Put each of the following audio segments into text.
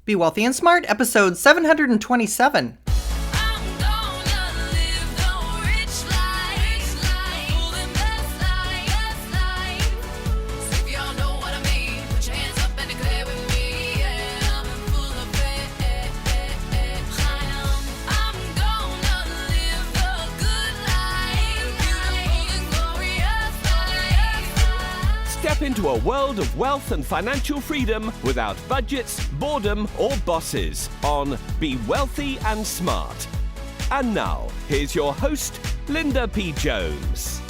Be Wealthy and Smart, episode 727. Step into a world of wealth and financial freedom without budgets, boredom, or bosses on Be Wealthy and Smart. And now, here's your host, Linda P. Jones.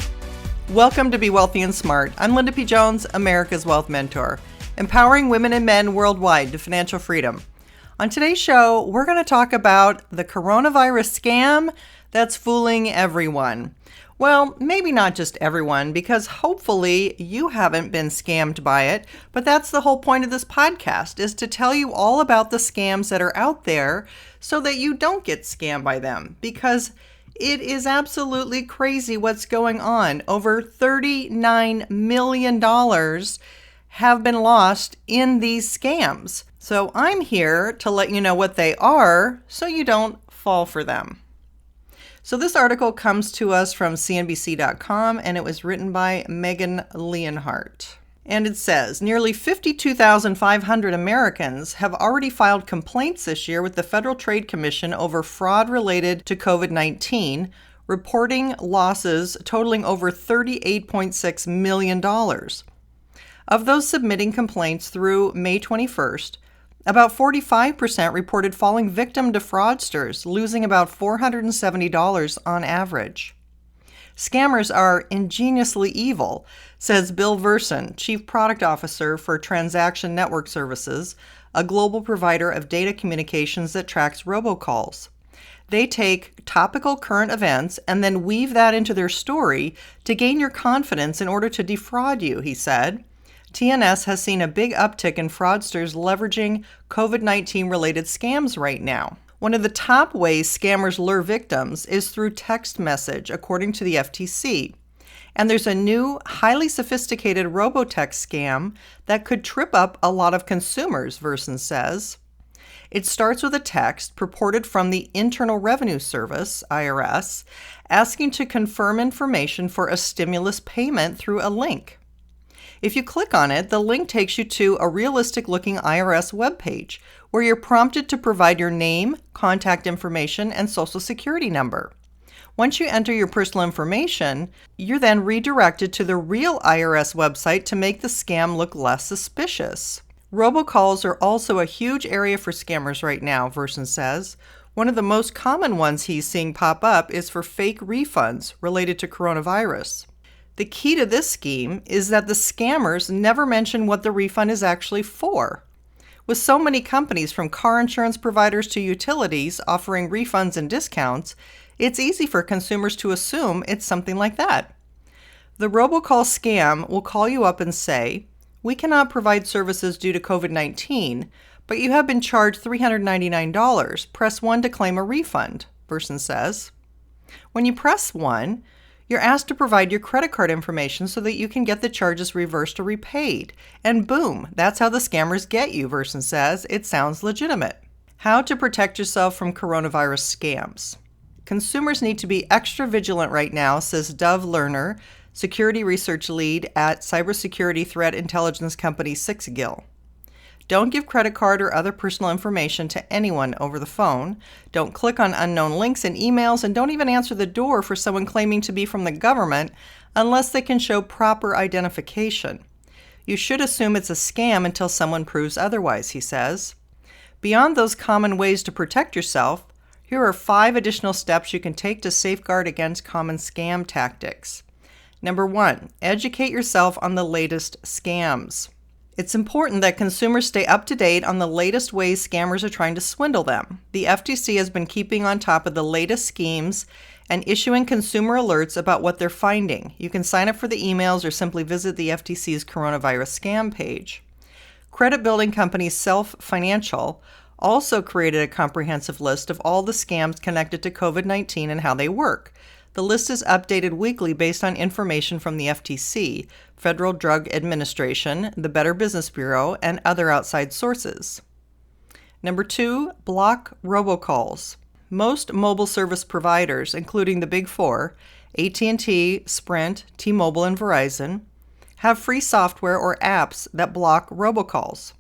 Welcome to Be Wealthy and Smart. I'm Linda P. Jones, America's Wealth Mentor, empowering women and men worldwide to financial freedom. On today's show, we're going to talk about the coronavirus scam that's fooling everyone. Well, maybe not just everyone, because hopefully you haven't been scammed by it, but that's the whole point of this podcast, is to tell you all about the scams that are out there so that you don't get scammed by them, because it is absolutely crazy what's going on. Over $39 million have been lost in these scams. So I'm here to let you know what they are so you don't fall for them. So this article comes to us from CNBC.com, and it was written by Megan Leonhardt. And it says, nearly 52,500 Americans have already filed complaints this year with the Federal Trade Commission over fraud related to COVID-19, reporting losses totaling over $38.6 million. Of those submitting complaints through May 21st, about 45% reported falling victim to fraudsters, losing about $470 on average. Scammers are ingeniously evil, says Bill Verson, Chief Product Officer for Transaction Network Services, a global provider of data communications that tracks robocalls. They take topical current events and then weave that into their story to gain your confidence in order to defraud you, he said. TNS has seen a big uptick in fraudsters leveraging COVID-19 related scams right now. One of the top ways scammers lure victims is through text message, according to the FTC. And there's a new, highly sophisticated robotext scam that could trip up a lot of consumers, Verson says. It starts with a text purported from the Internal Revenue Service, IRS, asking to confirm information for a stimulus payment through a link. If you click on it, the link takes you to a realistic-looking IRS webpage where you're prompted to provide your name, contact information, and social security number. Once you enter your personal information, you're then redirected to the real IRS website to make the scam look less suspicious. Robocalls are also a huge area for scammers right now, Verson says. One of the most common ones he's seeing pop up is for fake refunds related to coronavirus. The key to this scheme is that the scammers never mention what the refund is actually for. With so many companies, from car insurance providers to utilities, offering refunds and discounts, it's easy for consumers to assume it's something like that. The robocall scam will call you up and say, "We cannot provide services due to COVID-19, but you have been charged $399. Press 1 to claim a refund," Verson says. When you press 1, you're asked to provide your credit card information so that you can get the charges reversed or repaid. And boom, that's how the scammers get you, Verson says. It sounds legitimate. How to protect yourself from coronavirus scams. Consumers need to be extra vigilant right now, says Dove Lerner, security research lead at cybersecurity threat intelligence company Sixgill. Don't give credit card or other personal information to anyone over the phone. Don't click on unknown links in emails, and don't even answer the door for someone claiming to be from the government unless they can show proper identification. You should assume it's a scam until someone proves otherwise, he says. Beyond those common ways to protect yourself, here are 5 additional steps you can take to safeguard against common scam tactics. Number 1, educate yourself on the latest scams. It's important that consumers stay up to date on the latest ways scammers are trying to swindle them. The FTC has been keeping on top of the latest schemes and issuing consumer alerts about what they're finding. You can sign up for the emails or simply visit the FTC's coronavirus scam page. Credit building company Self Financial also created a comprehensive list of all the scams connected to COVID-19 and how they work. The list is updated weekly based on information from the FTC, Federal Drug Administration, the Better Business Bureau, and other outside sources. Number 2, block robocalls. Most mobile service providers, including the big four, AT&T, Sprint, T-Mobile, and Verizon, have free software or apps that block robocalls.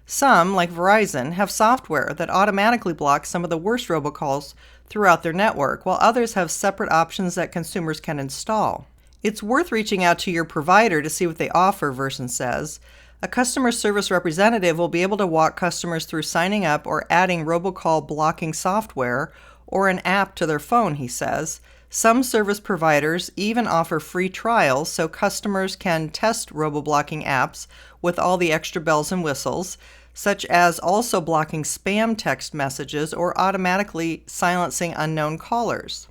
Some, like Verizon, have software that automatically blocks some of the worst robocalls throughout their network, while others have separate options that consumers can install. It's worth reaching out to your provider to see what they offer, Verson says. A customer service representative will be able to walk customers through signing up or adding robocall blocking software or an app to their phone, he says. Some service providers even offer free trials so customers can test roboblocking apps with all the extra bells and whistles, such as also blocking spam text messages or automatically silencing unknown callers.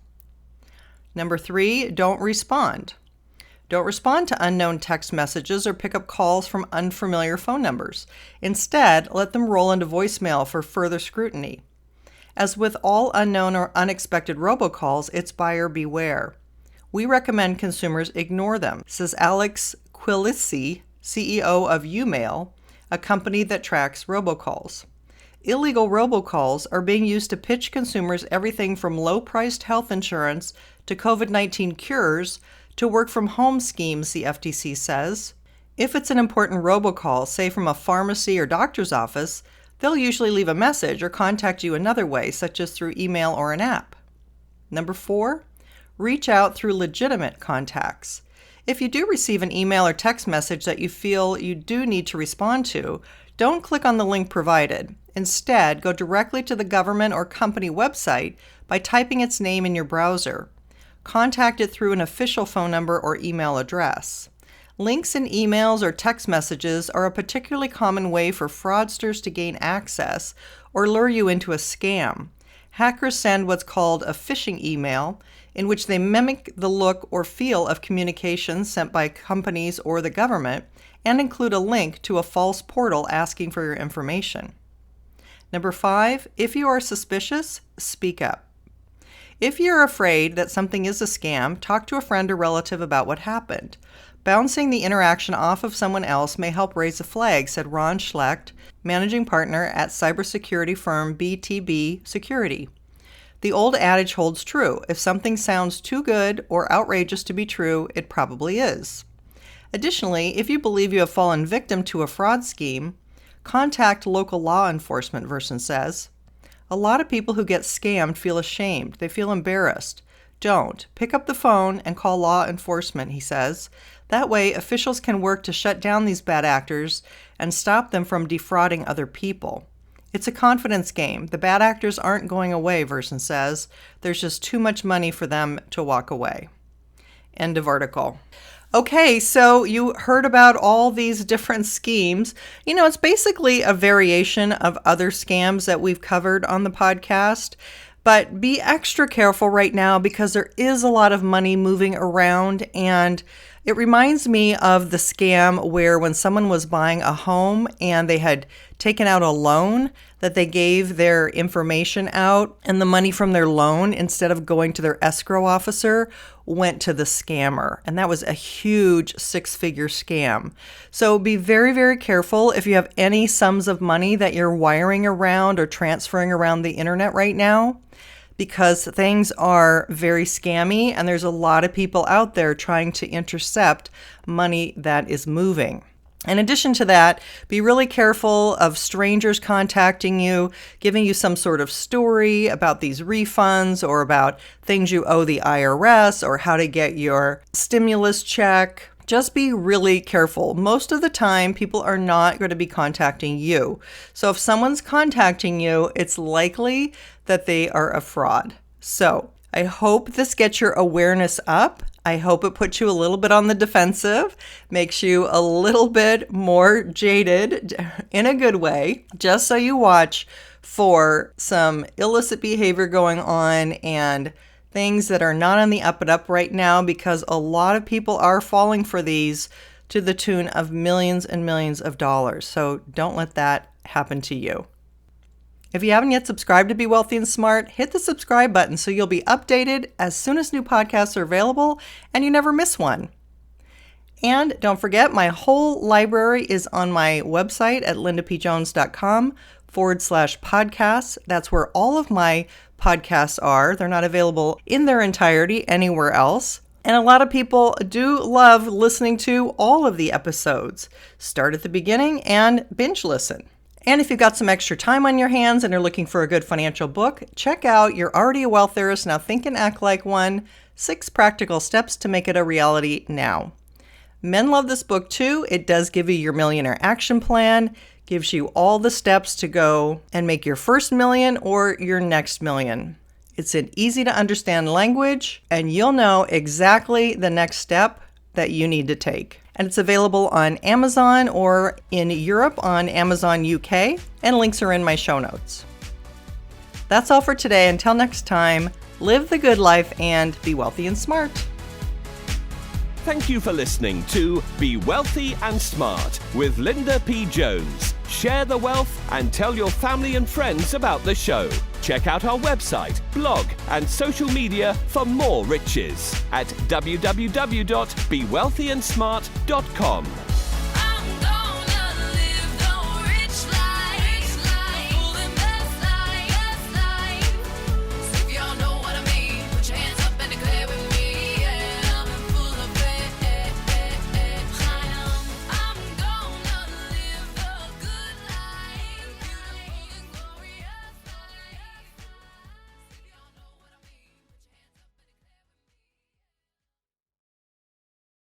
Number 3, don't respond. Don't respond to unknown text messages or pick up calls from unfamiliar phone numbers. Instead, let them roll into voicemail for further scrutiny. As with all unknown or unexpected robocalls, it's buyer beware. We recommend consumers ignore them, says Alex Quilici, CEO of Umail, a company that tracks robocalls. Illegal robocalls are being used to pitch consumers everything from low-priced health insurance to COVID-19 cures to work-from-home schemes, the FTC says. If it's an important robocall, say from a pharmacy or doctor's office, they'll usually leave a message or contact you another way, such as through email or an app. Number 4, reach out through legitimate contacts. If you do receive an email or text message that you feel you do need to respond to, don't click on the link provided. Instead, go directly to the government or company website by typing its name in your browser. Contact it through an official phone number or email address. Links in emails or text messages are a particularly common way for fraudsters to gain access or lure you into a scam. Hackers send what's called a phishing email, in which they mimic the look or feel of communications sent by companies or the government and include a link to a false portal asking for your information. Number 5, if you are suspicious, speak up. If you're afraid that something is a scam, talk to a friend or relative about what happened. Bouncing the interaction off of someone else may help raise a flag, said Ron Schlecht, managing partner at cybersecurity firm BTB Security. The old adage holds true. If something sounds too good or outrageous to be true, it probably is. Additionally, if you believe you have fallen victim to a fraud scheme, contact local law enforcement, Verson says. A lot of people who get scammed feel ashamed. They feel embarrassed. Don't. Pick up the phone and call law enforcement, he says. That way, officials can work to shut down these bad actors and stop them from defrauding other people. It's a confidence game. The bad actors aren't going away, Verson says. There's just too much money for them to walk away. End of article. Okay, so you heard about all these different schemes. You know, it's basically a variation of other scams that we've covered on the podcast. But be extra careful right now because there is a lot of money moving around, and it reminds me of the scam where when someone was buying a home and they had taken out a loan, that they gave their information out and the money from their loan, instead of going to their escrow officer, went to the scammer. And that was a huge 6-figure scam. So be very, very careful if you have any sums of money that you're wiring around or transferring around the internet right now, because things are very scammy and there's a lot of people out there trying to intercept money that is moving. In addition to that, be really careful of strangers contacting you, giving you some sort of story about these refunds or about things you owe the IRS or how to get your stimulus check. Just be really careful. Most of the time, people are not going to be contacting you. So if someone's contacting you, it's likely that they are a fraud. So I hope this gets your awareness up. I hope it puts you a little bit on the defensive, makes you a little bit more jaded in a good way, just so you watch for some illicit behavior going on and things that are not on the up and up right now, because a lot of people are falling for these to the tune of millions and millions of dollars. So don't let that happen to you. If you haven't yet subscribed to Be Wealthy and Smart, hit the subscribe button so you'll be updated as soon as new podcasts are available and you never miss one. And don't forget, my whole library is on my website at lindapjones.com lindapejones.com/podcasts. That's where all of my podcasts are. They're not available in their entirety anywhere else. And a lot of people do love listening to all of the episodes. Start at the beginning and binge listen. And if you've got some extra time on your hands and are looking for a good financial book, check out You're Already a Wealth Theorist, Now Think and Act Like One, 6 Practical Steps to Make It a Reality Now. Men love this book too. It does give you your millionaire action plan, gives you all the steps to go and make your first million or your next million. It's an easy to understand language, and you'll know exactly the next step that you need to take. And it's available on Amazon or in Europe on Amazon UK, and links are in my show notes. That's all for today. Until next time, live the good life and be wealthy and smart. Thank you for listening to Be Wealthy and Smart with Linda P. Jones. Share the wealth and tell your family and friends about the show. Check out our website, blog, and social media for more riches at www.bewealthyandsmart.com.